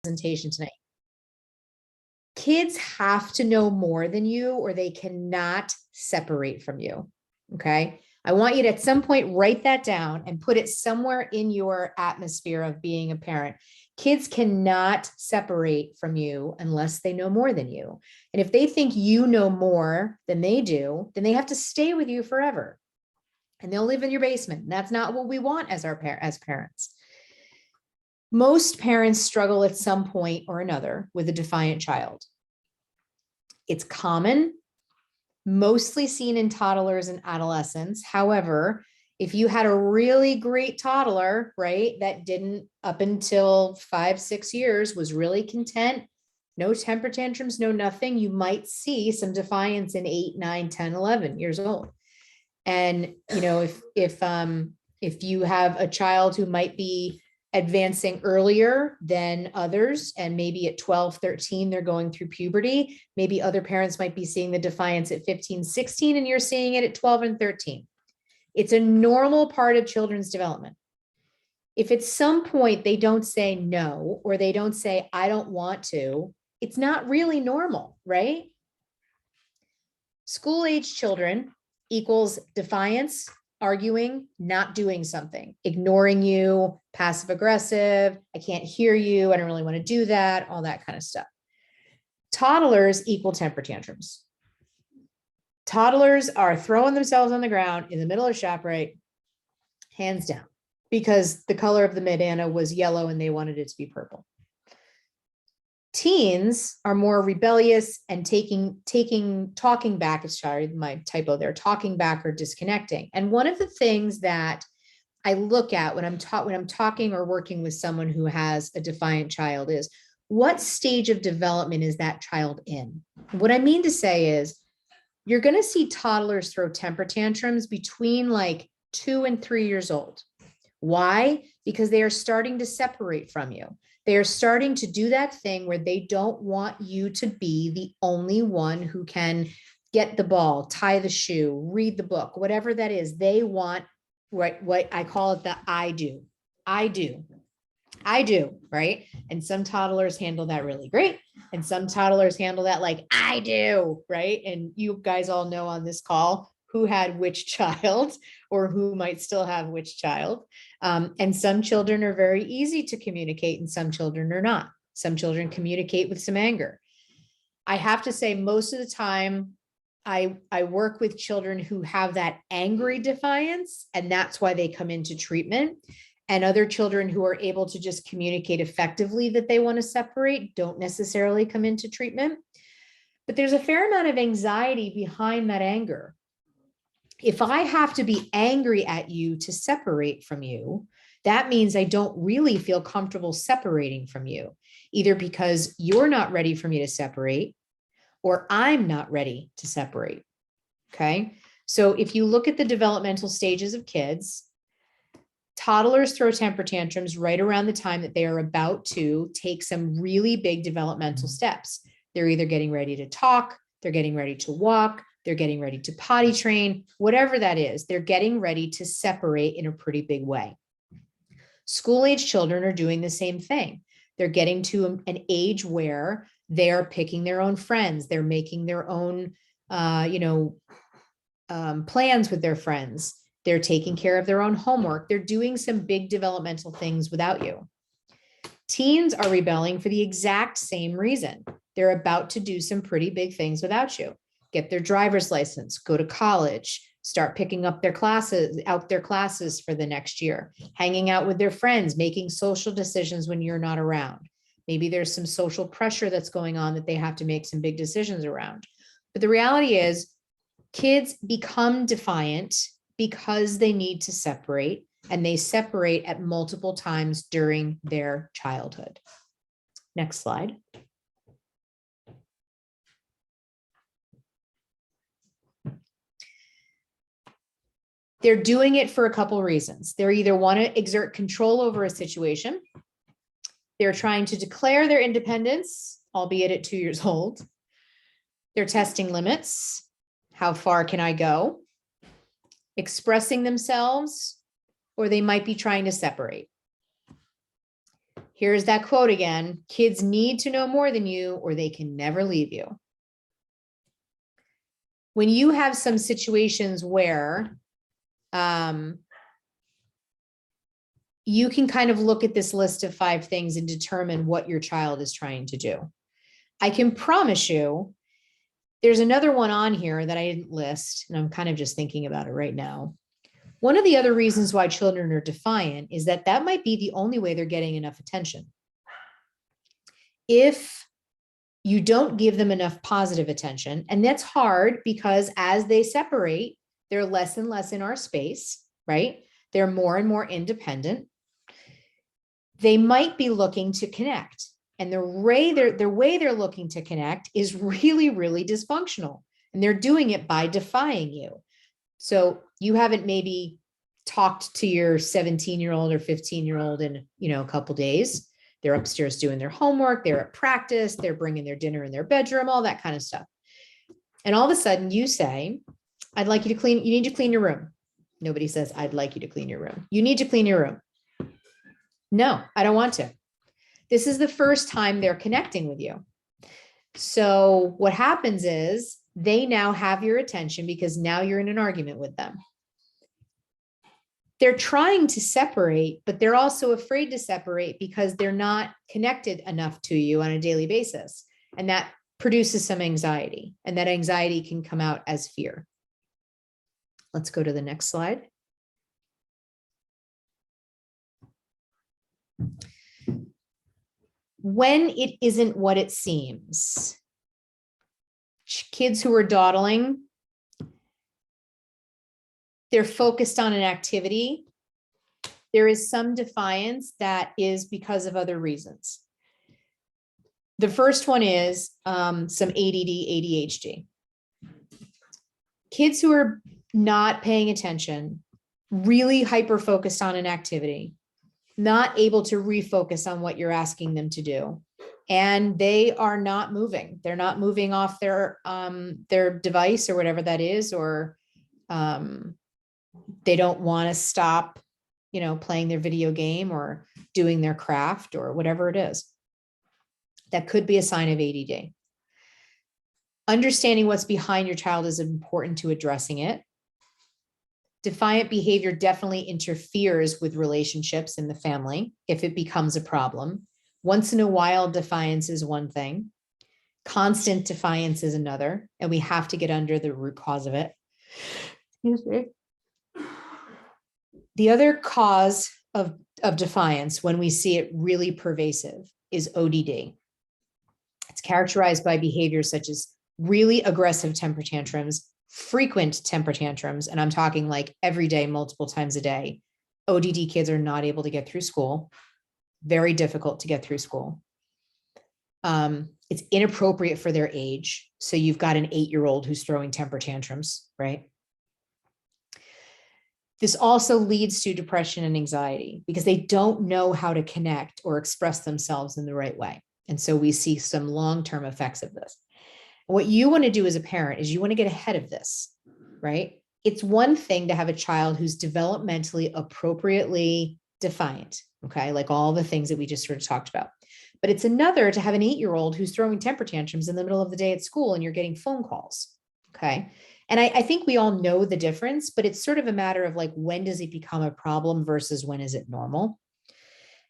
presentation tonight. Kids have to know more than you, or they cannot separate from you. Okay. I want you to at some point write that down and put it somewhere in your atmosphere of being a parent. Kids cannot separate from you unless they know more than you. And if they think you know more than they do, then they have to stay with you forever. And they'll live in your basement. And that's not what we want as parents. Most parents struggle at some point or another with a defiant child. It's common, mostly seen in toddlers and adolescents. However, if you had a really great toddler, right, that didn't up until 5, 6 years was really content, no temper tantrums, no nothing, you might see some defiance in 8, 9, 10, 11 years old. And, you know, if you have a child who might be advancing earlier than others, and maybe at 12, 13, they're going through puberty, maybe other parents might be seeing the defiance at 15, 16, and you're seeing it at 12 and 13. It's a normal part of children's development. If at some point they don't say no, or they don't say, I don't want to, it's not really normal, right? School-age children equals defiance, arguing, not doing something, ignoring you, passive aggressive, I can't hear you, I don't really want to do that, all that kind of stuff. Toddlers equal temper tantrums. Toddlers are throwing themselves on the ground in the middle of ShopRite, hands down, because the color of the bandana was yellow and they wanted it to be purple. Teens are more rebellious and talking back, sorry, my typo there, talking back or disconnecting. And one of the things that I look at when I'm talking or working with someone who has a defiant child is, what stage of development is that child in? What I mean to say is, you're going to see toddlers throw temper tantrums between like 2 and 3 years old. Why? Because they are starting to separate from you. They are starting to do that thing where they don't want you to be the only one who can get the ball, tie the shoe, read the book, whatever that is. They want what I call it the I do, right? And some toddlers handle that really great. And some toddlers handle that like, I do, right? And you guys all know on this call who had which child, or who might still have which child. And some children are very easy to communicate and some children are not. Some children communicate with some anger. I have to say, most of the time, I work with children who have that angry defiance, and that's why they come into treatment. And other children who are able to just communicate effectively that they want to separate don't necessarily come into treatment. But there's a fair amount of anxiety behind that anger. If I have to be angry at you to separate from you, that means I don't really feel comfortable separating from you, either because you're not ready for me to separate, or I'm not ready to separate. Okay. So if you look at the developmental stages of kids, toddlers throw temper tantrums right around the time that they are about to take some really big developmental steps. They're either getting ready to talk, they're getting ready to walk, they're getting ready to potty train, whatever that is, they're getting ready to separate in a pretty big way. School-age children are doing the same thing. They're getting to an age where they are picking their own friends. They're making their own, plans with their friends. They're taking care of their own homework. They're doing some big developmental things without you. Teens are rebelling for the exact same reason. They're about to do some pretty big things without you. Get their driver's license, go to college, start picking up their classes for the next year, hanging out with their friends, making social decisions when you're not around. Maybe there's some social pressure that's going on that they have to make some big decisions around. But the reality is, kids become defiant because they need to separate, and they separate at multiple times during their childhood. Next slide. They're doing it for a couple reasons. They either want to exert control over a situation. They're trying to declare their independence, albeit at 2 years old. They're testing limits. How far can I go? Expressing themselves, or they might be trying to separate. Here's that quote again. Kids need to know more than you or they can never leave you. When you have some situations where you can kind of look at this list of 5 things and determine what your child is trying to do. I can promise you there's another one on here that I didn't list, and I'm kind of just thinking about it right now. One of the other reasons why children are defiant is that that might be the only way they're getting enough attention. If you don't give them enough positive attention, and that's hard because as they separate, they're less and less in our space, right? They're more and more independent. They might be looking to connect. And the way they're looking to connect is really, really dysfunctional. And they're doing it by defying you. So you haven't maybe talked to your 17-year-old or 15-year-old in, a couple days. They're upstairs doing their homework. They're at practice. They're bringing their dinner in their bedroom, all that kind of stuff. And all of a sudden you say, you need to clean your room. Nobody says, I'd like you to clean your room. You need to clean your room. No, I don't want to. This is the first time they're connecting with you. So what happens is they now have your attention because now you're in an argument with them. They're trying to separate, but they're also afraid to separate because they're not connected enough to you on a daily basis. And that produces some anxiety, and that anxiety can come out as fear. Let's go to the next slide. When it isn't what it seems. Kids who are dawdling, they're focused on an activity. There is some defiance that is because of other reasons. The first one is some ADD, ADHD. Kids who are not paying attention, really hyper-focused on an activity, not able to refocus on what you're asking them to do. And they are not moving. They're not moving off their device or whatever that is, or they don't want to stop, playing their video game or doing their craft or whatever it is. That could be a sign of ADD. Understanding what's behind your child is important to addressing it. Defiant behavior definitely interferes with relationships in the family if it becomes a problem. Once in a while, defiance is one thing. Constant defiance is another, and we have to get under the root cause of it. Excuse me. The other cause of defiance, when we see it really pervasive, is ODD. It's characterized by behaviors such as really aggressive temper tantrums, frequent temper tantrums, and I'm talking like every day, multiple times a day. ODD kids are not able to get through school. Very difficult to get through school. It's inappropriate for their age. So you've got an 8-year-old who's throwing temper tantrums, right? This also leads to depression and anxiety because they don't know how to connect or express themselves in the right way. And so we see some long-term effects of this. What you want to do as a parent is you want to get ahead of this, right? It's one thing to have a child who's developmentally appropriately defiant, okay? Like all the things that we just sort of talked about. But it's another to have an 8-year-old who's throwing temper tantrums in the middle of the day at school and you're getting phone calls, okay? And I think we all know the difference, but it's sort of a matter of like, when does it become a problem versus when is it normal?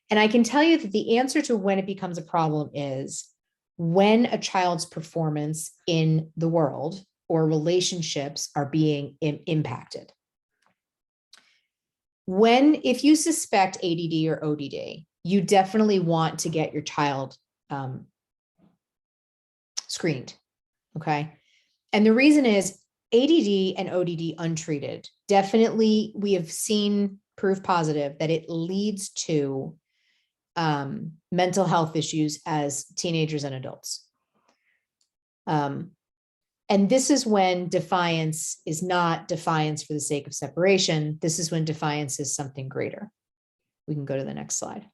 And I can tell you that the answer to when it becomes a problem is when a child's performance in the world or relationships are being impacted. If you suspect ADD or ODD, you definitely want to get your child screened, okay? And the reason is ADD and ODD untreated, definitely we have seen proof positive that it leads to mental health issues as teenagers and adults. And this is when defiance is not defiance for the sake of separation. This is when defiance is something greater. We can go to the next slide.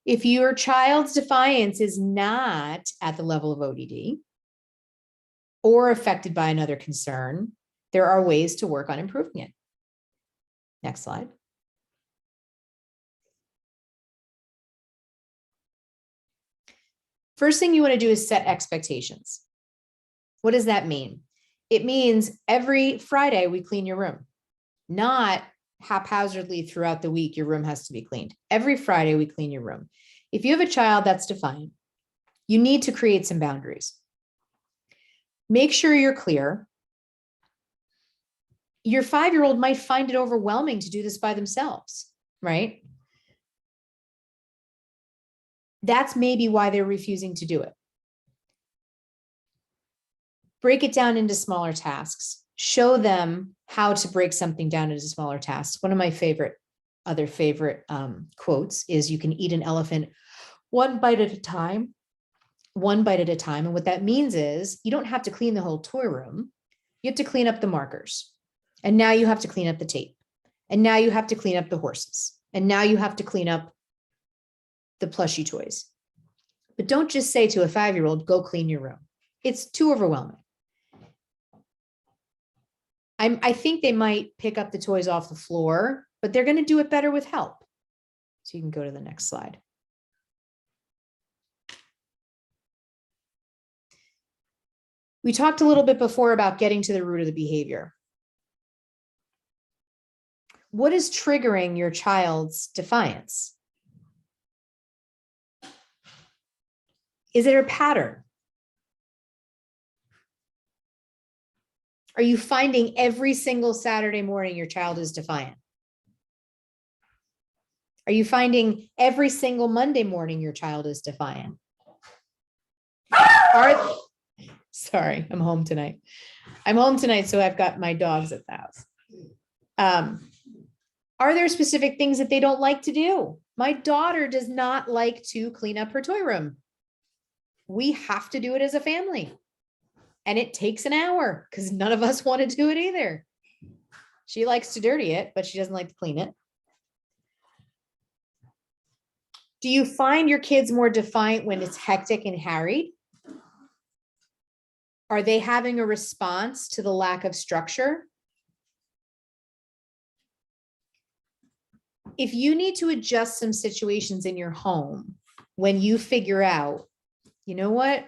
If your child's defiance is not at the level of ODD or affected by another concern, there are ways to work on improving it. Next slide. First thing you want to do is set expectations. What does that mean? It means every Friday we clean your room, not haphazardly throughout the week. Your room has to be cleaned. Every Friday we clean your room. If you have a child that's defiant, you need to create some boundaries. Make sure you're clear. Your 5-year-old might find it overwhelming to do this by themselves, right? That's maybe why they're refusing to do it. Break it down into smaller tasks. Show them how to break something down into smaller tasks. One of my other favorite quotes is, you can eat an elephant one bite at a time, one bite at a time. And what that means is you don't have to clean the whole toy room. You have to clean up the markers. And now you have to clean up the tape. And now you have to clean up the horses. And now you have to clean up the plushie toys. But don't just say to a 5-year-old, go clean your room. It's too overwhelming. I think they might pick up the toys off the floor, but they're going to do it better with help. So you can go to the next slide. We talked a little bit before about getting to the root of the behavior. What is triggering your child's defiance? Is it a pattern? Are you finding every single Saturday morning your child is defiant? Are you finding every single Monday morning your child is defiant? Sorry, I'm home tonight. So I've got my dogs at the house. Are there specific things that they don't like to do? My daughter does not like to clean up her toy room. We have to do it as a family. And it takes an hour because none of us want to do it either. She likes to dirty it, but she doesn't like to clean it. Do you find your kids more defiant when it's hectic and harried? Are they having a response to the lack of structure? If you need to adjust some situations in your home, when you figure out, you know what,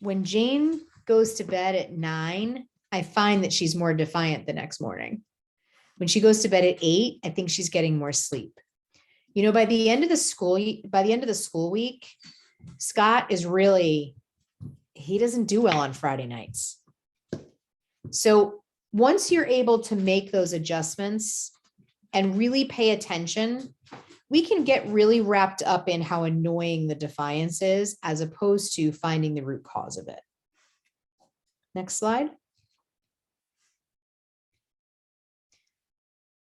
when Jane goes to bed at 9, I find that she's more defiant the next morning. When she goes to bed at 8, I think she's getting more sleep. You know, by the end of the school week, Scott is really, he doesn't do well on Friday nights. So once you're able to make those adjustments and really pay attention, we can get really wrapped up in how annoying the defiance is, as opposed to finding the root cause of it. Next slide.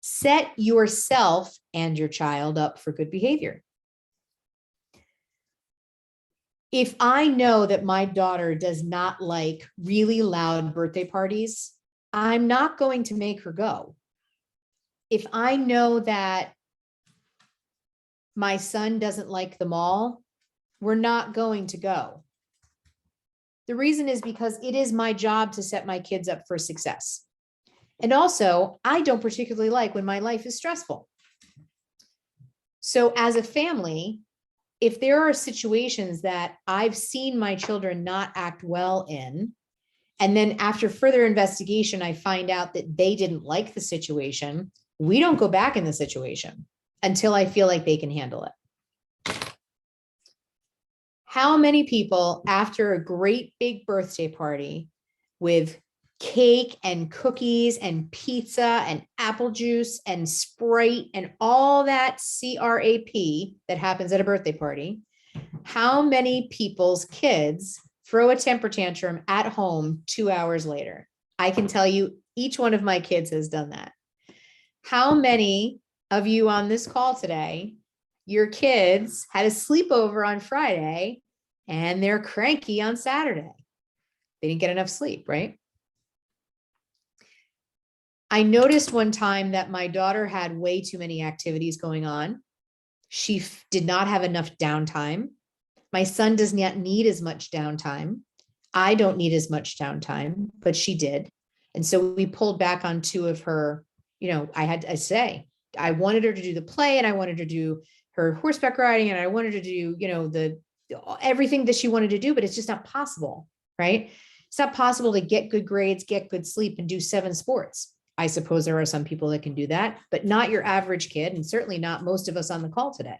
Set yourself and your child up for good behavior. If I know that my daughter does not like really loud birthday parties, I'm not going to make her go. If I know that my son doesn't like the mall, we're not going to go. The reason is because it is my job to set my kids up for success. And also, I don't particularly like when my life is stressful. So as a family, if there are situations that I've seen my children not act well in, and then after further investigation, I find out that they didn't like the situation, we don't go back in the situation until I feel like they can handle it. How many people, after a great big birthday party with cake and cookies and pizza and apple juice and Sprite and all that crap that happens at a birthday party, how many people's kids throw a temper tantrum at home 2 hours later? I can tell you each one of my kids has done that. How many of you on this call today, your kids had a sleepover on Friday and they're cranky on Saturday? They didn't get enough sleep, right? I noticed one time that my daughter had way too many activities going on. She did not have enough downtime. My son does not need as much downtime. I don't need as much downtime, but she did. And so we pulled back on 2 of her, I wanted her to do the play, and I wanted her to do her horseback riding, and I wanted her to do, the everything that she wanted to do, but it's just not possible, right? It's not possible to get good grades, get good sleep, and do 7 sports. I suppose there are some people that can do that, but not your average kid, and certainly not most of us on the call today.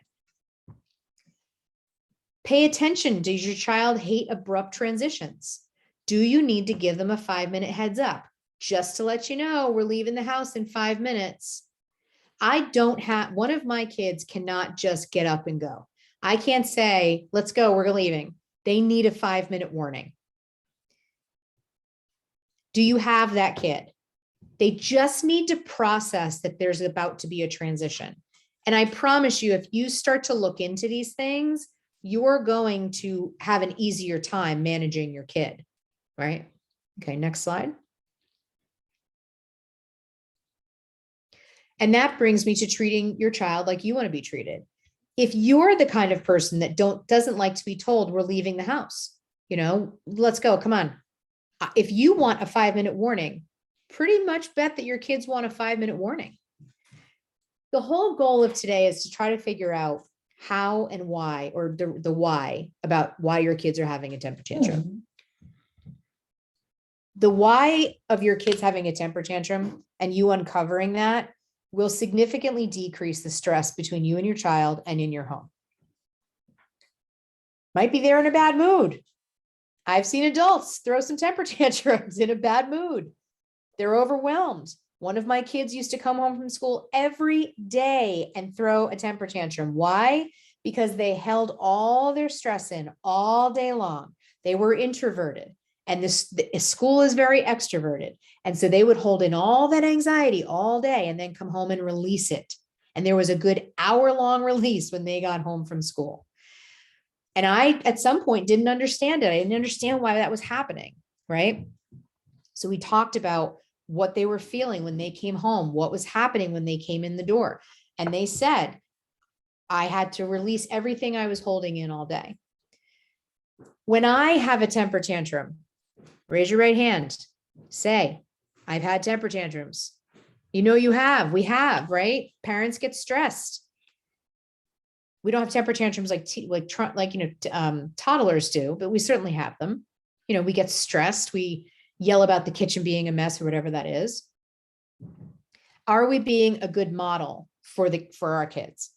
Pay attention. Does your child hate abrupt transitions? Do you need to give them a 5-minute heads up? Just to let you know, we're leaving the house in 5 minutes. One of my kids cannot just get up and go. I can't say, let's go, we're leaving. They need a 5-minute warning. Do you have that kid? They just need to process that there's about to be a transition. And I promise you, if you start to look into these things, you're going to have an easier time managing your kid, right? Okay, next slide. And that brings me to treating your child like you want to be treated. If you're the kind of person that doesn't like to be told we're leaving the house, let's go, come on. If you want a 5-minute warning, pretty much bet that your kids want a 5-minute warning. The whole goal of today is to try to figure out how and why, or the why about why your kids are having a temper tantrum. The why of your kids having a temper tantrum and you uncovering that will significantly decrease the stress between you and your child and in your home. Might be they're in a bad mood. I've seen adults throw some temper tantrums in a bad mood. They're overwhelmed. One of my kids used to come home from school every day and throw a temper tantrum. Why? Because they held all their stress in all day long. They were introverted, and the school is very extroverted. And so they would hold in all that anxiety all day and then come home and release it. And there was a good hour-long release when they got home from school. And I, at some point, didn't understand it. I didn't understand why that was happening, right? So we talked about what they were feeling when they came home, what was happening when they came in the door. And they said, I had to release everything I was holding in all day. When I have a temper tantrum, raise your right hand. Say, I've had temper tantrums. You have, we have, right? Parents get stressed. We don't have temper tantrums toddlers do, but we certainly have them. We get stressed. We yell about the kitchen being a mess or whatever that is. Are we being a good model for our kids?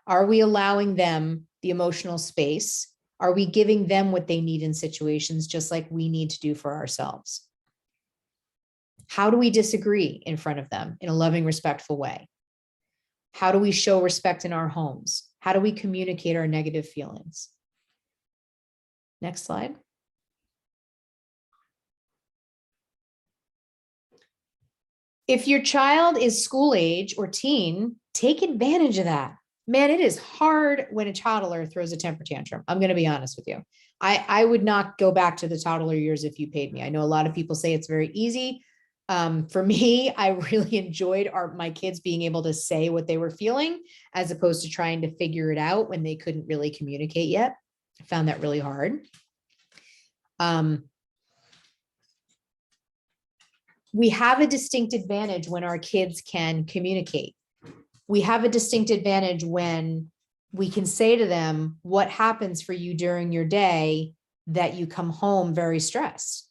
Are we allowing them the emotional space? Are we giving them what they need in situations just like we need to do for ourselves? How do we disagree in front of them in a loving, respectful way? How do we show respect in our homes? How do we communicate our negative feelings? Next slide. If your child is school age or teen, take advantage of that. Man, it is hard when a toddler throws a temper tantrum. I'm going to be honest with you. I would not go back to the toddler years if you paid me. I know a lot of people say it's very easy. For me, I really enjoyed my kids being able to say what they were feeling as opposed to trying to figure it out when they couldn't really communicate yet. I found that really hard. We have a distinct advantage when our kids can communicate. We have a distinct advantage when we can say to them, what happens for you during your day that you come home very stressed?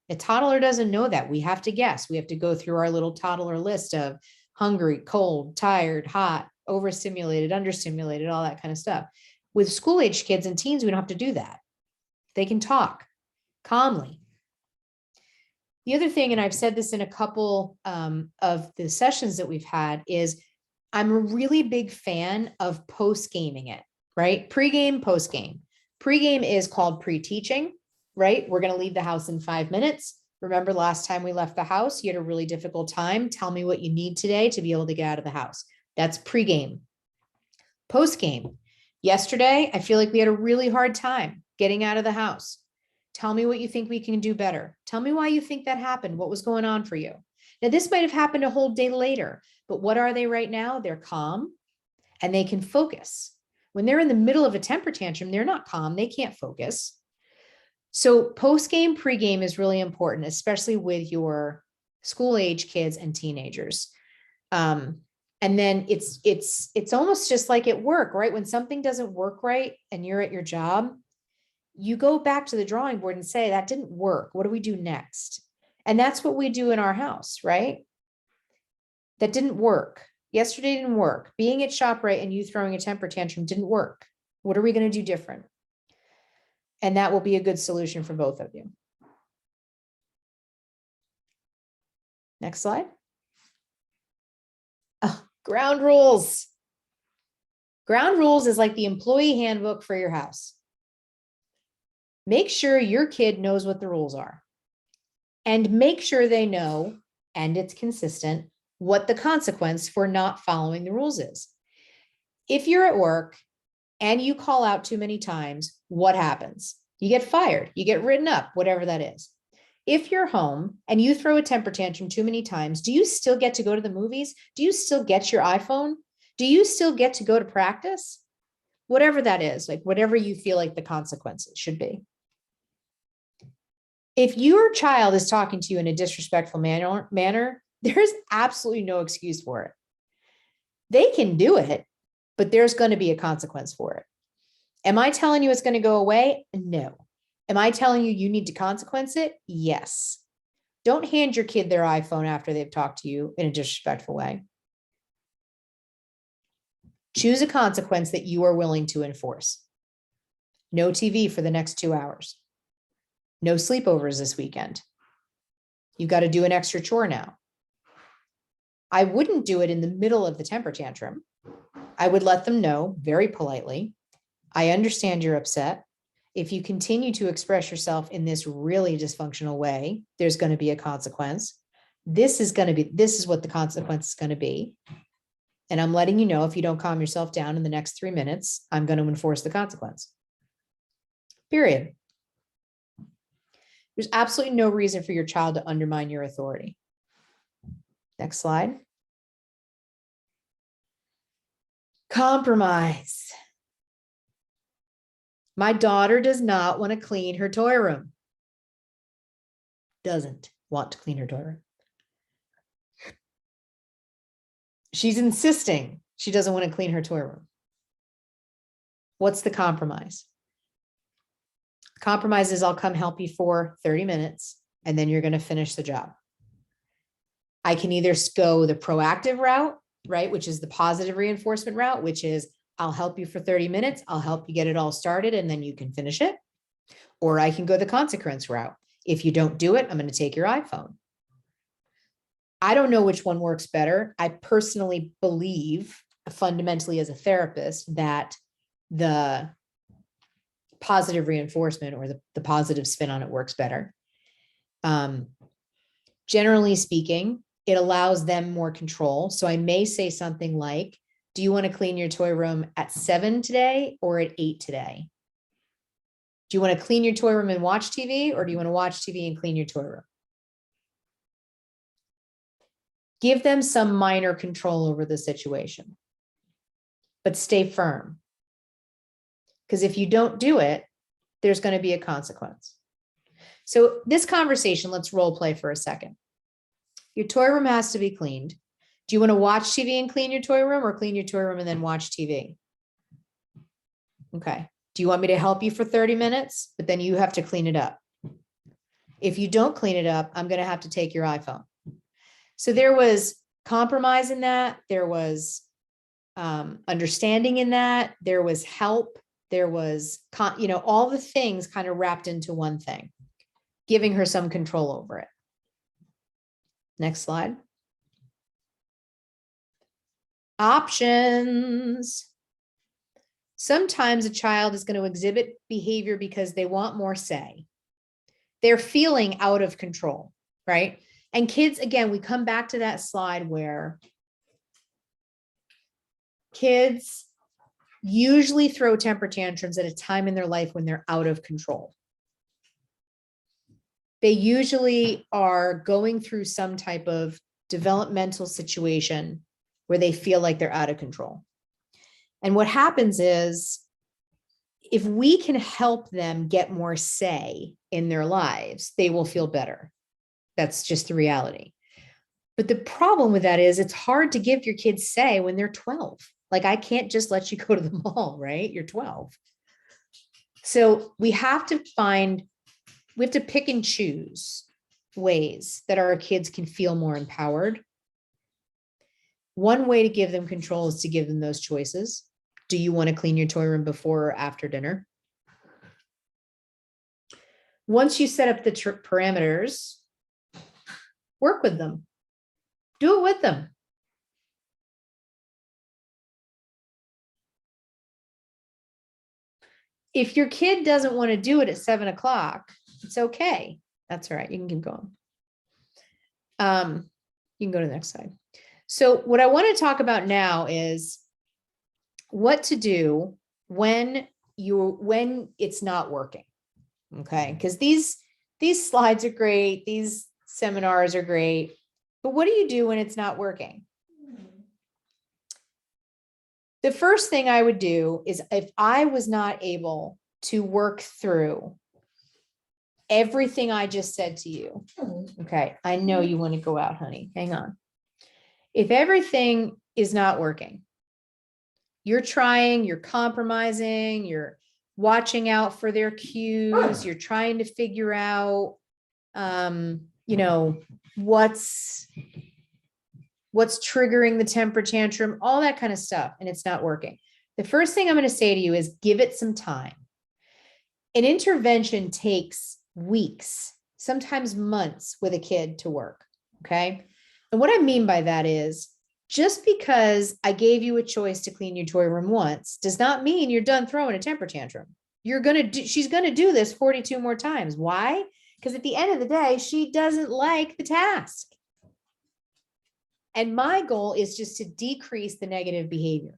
A toddler doesn't know that. We have to guess. We have to go through our little toddler list of hungry, cold, tired, hot, overstimulated, understimulated, all that kind of stuff. With school-age kids and teens, we don't have to do that. They can talk calmly. The other thing, and I've said this in a couple of the sessions that we've had, is I'm a really big fan of post-gaming it, right? Pre-game, post-game. Pre-game is called pre-teaching, right? We're going to leave the house in 5 minutes. Remember last time we left the house, you had a really difficult time. Tell me what you need today to be able to get out of the house. That's pre-game. Post-game. Yesterday, I feel like we had a really hard time getting out of the house. Tell me what you think we can do better. Tell me why you think that happened. What was going on for you? Now, this might have happened a whole day later, but what are they right now? They're calm and they can focus. When they're in the middle of a temper tantrum, they're not calm. They can't focus. So post-game, pre-game is really important, especially with your school-age kids and teenagers. And then it's almost just like at work, right? When something doesn't work right and you're at your job, you go back to the drawing board and say, that didn't work. What do we do next? And that's what we do in our house, right? That didn't work. Yesterday didn't work. Being at ShopRite and you throwing a temper tantrum didn't work. What are we going to do different? And that will be a good solution for both of you. Next slide. Oh, ground rules. Ground rules is like the employee handbook for your house. Make sure your kid knows what the rules are. And make sure they know, and it's consistent, what the consequence for not following the rules is. If you're at work and you call out too many times, what happens? You get fired, you get written up, whatever that is. If you're home and you throw a temper tantrum too many times, do you still get to go to the movies? Do you still get your iPhone? Do you still get to go to practice? Whatever that is, like whatever you feel like the consequences should be. If your child is talking to you in a disrespectful manner, there's absolutely no excuse for it. They can do it, but there's going to be a consequence for it. Am I telling you it's going to go away? No. Am I telling you you need to consequence it? Yes. Don't hand your kid their iPhone after they've talked to you in a disrespectful way. Choose a consequence that you are willing to enforce. No TV for the next 2 hours. No sleepovers this weekend. You got to do an extra chore now. I wouldn't do it in the middle of the temper tantrum. I would let them know very politely, I understand you're upset. If you continue to express yourself in this really dysfunctional way, there's going to be a consequence. This is what the consequence is going to be. And I'm letting you know, if you don't calm yourself down in the next 3 minutes, I'm going to enforce the consequence. Period. There's absolutely no reason for your child to undermine your authority. Next slide. Compromise. My daughter does not want to clean her toy room. Doesn't want to clean her toy room. She's insisting she doesn't want to clean her toy room. What's the compromise? Compromise is I'll come help you for 30 minutes and then you're going to finish the job. I can either go the proactive route, right, which is the positive reinforcement route, which is I'll help you for 30 minutes. I'll help you get it all started and then you can finish it. Or I can go the consequence route. If you don't do it, I'm going to take your iPhone. I don't know which one works better. I personally believe fundamentally as a therapist that the positive reinforcement or the positive spin on it works better. Generally speaking, it allows them more control. So I may say something like, do you want to clean your toy room at 7 today or at 8 today? Do you want to clean your toy room and watch TV, or do you want to watch TV and clean your toy room? Give them some minor control over the situation, but stay firm. Because if you don't do it, there's going to be a consequence. So this conversation, let's role play for a second. Your toy room has to be cleaned. Do you want to watch TV and clean your toy room, or clean your toy room and then watch TV? Okay. Do you want me to help you for 30 minutes? But then you have to clean it up. If you don't clean it up, I'm going to have to take your iPhone. So there was compromise in that. There was understanding in that. There was help. There was, all the things kind of wrapped into one thing, giving her some control over it. Next slide. Options. Sometimes a child is going to exhibit behavior because they want more say. They're feeling out of control, right? And kids, again, we come back to that slide where kids usually throw temper tantrums at a time in their life when they're out of control. They usually are going through some type of developmental situation where they feel like they're out of control. And what happens is, if we can help them get more say in their lives, they will feel better. That's just the reality. But the problem with that is it's hard to give your kids say when they're 12. Like, I can't just let you go to the mall, right? You're 12. So we have to pick and choose ways that our kids can feel more empowered. One way to give them control is to give them those choices. Do you want to clean your toy room before or after dinner? Once you set up the parameters, work with them. Do it with them. If your kid doesn't want to do it at 7 o'clock, it's okay. That's all right. You can keep going. You can go to the next slide. So what I want to talk about now is what to do when it's not working. Okay. Because these slides are great. These seminars are great. But what do you do when it's not working? The first thing I would do is if I was not able to work through everything I just said to you. Okay. I know you want to go out, honey. Hang on. If everything is not working, you're trying, you're compromising, you're watching out for their cues, you're trying to figure out, what's triggering the temper tantrum, all that kind of stuff, and it's not working. The first thing I'm going to say to you is give it some time. An intervention takes weeks, sometimes months with a kid to work, okay? And what I mean by that is just because I gave you a choice to clean your toy room once does not mean you're done throwing a temper tantrum. She's going to do this 42 more times. Why? Because at the end of the day, she doesn't like the task. And my goal is just to decrease the negative behavior,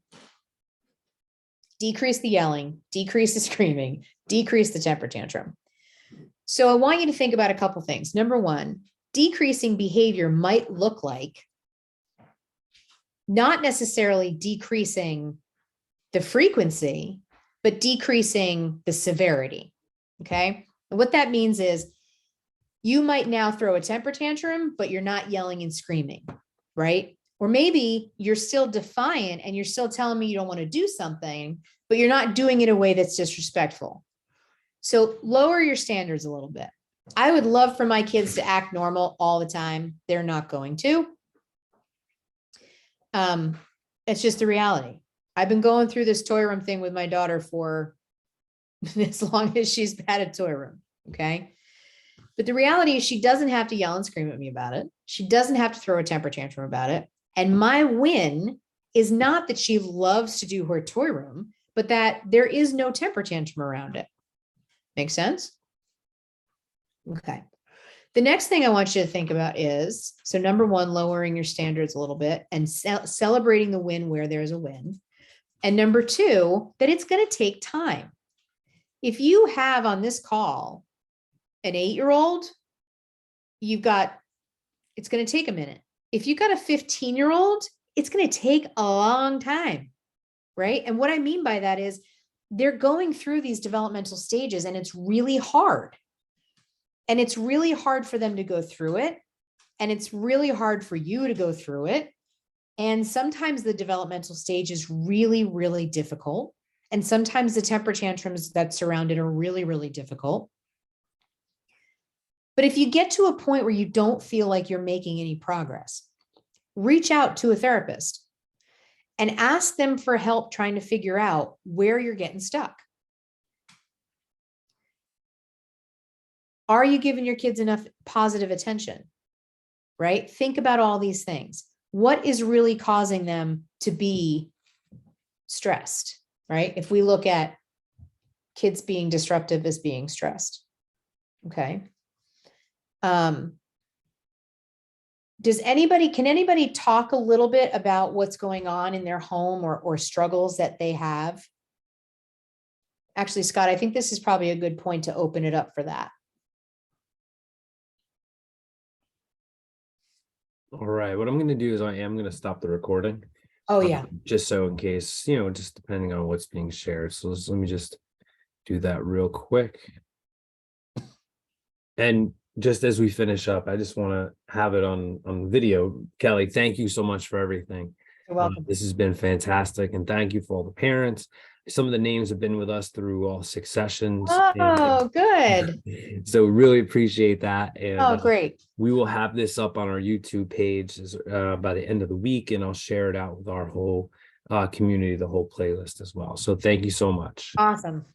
decrease the yelling, decrease the screaming, decrease the temper tantrum. So I want you to think about a couple things. Number one, decreasing behavior might look like not necessarily decreasing the frequency, but decreasing the severity. Okay. And what that means is you might now throw a temper tantrum, but you're not yelling and screaming. Right? Or maybe you're still defiant and you're still telling me you don't want to do something, but you're not doing it in a way that's disrespectful. So lower your standards a little bit. I would love for my kids to act normal all the time. They're not going to. It's just the reality. I've been going through this toy room thing with my daughter for as long as she's had a toy room. Okay. But the reality is she doesn't have to yell and scream at me about it. She doesn't have to throw a temper tantrum about it. And my win is not that she loves to do her toy room, but that there is no temper tantrum around it. Make sense? Okay. The next thing I want you to think about is, so number one, lowering your standards a little bit and celebrating the win where there's a win. And number two, that it's going to take time. If you have on this call an 8-year-old, it's going to take a minute. If you've got a 15-year-old, it's going to take a long time, right? And what I mean by that is they're going through these developmental stages and it's really hard. And it's really hard for them to go through it. And it's really hard for you to go through it. And sometimes the developmental stage is really, really difficult. And sometimes the temper tantrums that surround it are really, really difficult. But if you get to a point where you don't feel like you're making any progress, reach out to a therapist and ask them for help trying to figure out where you're getting stuck. Are you giving your kids enough positive attention? Right? Think about all these things. What is really causing them to be stressed? Right? If we look at kids being disruptive as being stressed. Okay. Can anybody talk a little bit about what's going on in their home or struggles that they have? Actually, Scott, I think this is probably a good point to open it up for that. All right, what I'm going to do is I am going to stop the recording. Oh, yeah. Just so in case, just depending on what's being shared. So let me just do that real quick. And just as we finish up, I just want to have it on video. Kelly, thank you so much for everything. You're welcome. This has been fantastic. And thank you for all the parents. some of the names have been with us through all 6 sessions. Oh, good. So really appreciate that. And Oh, great. we will have this up on our YouTube page by the end of the week, and I'll share it out with our whole community, the whole playlist as well. So thank you so much. Awesome.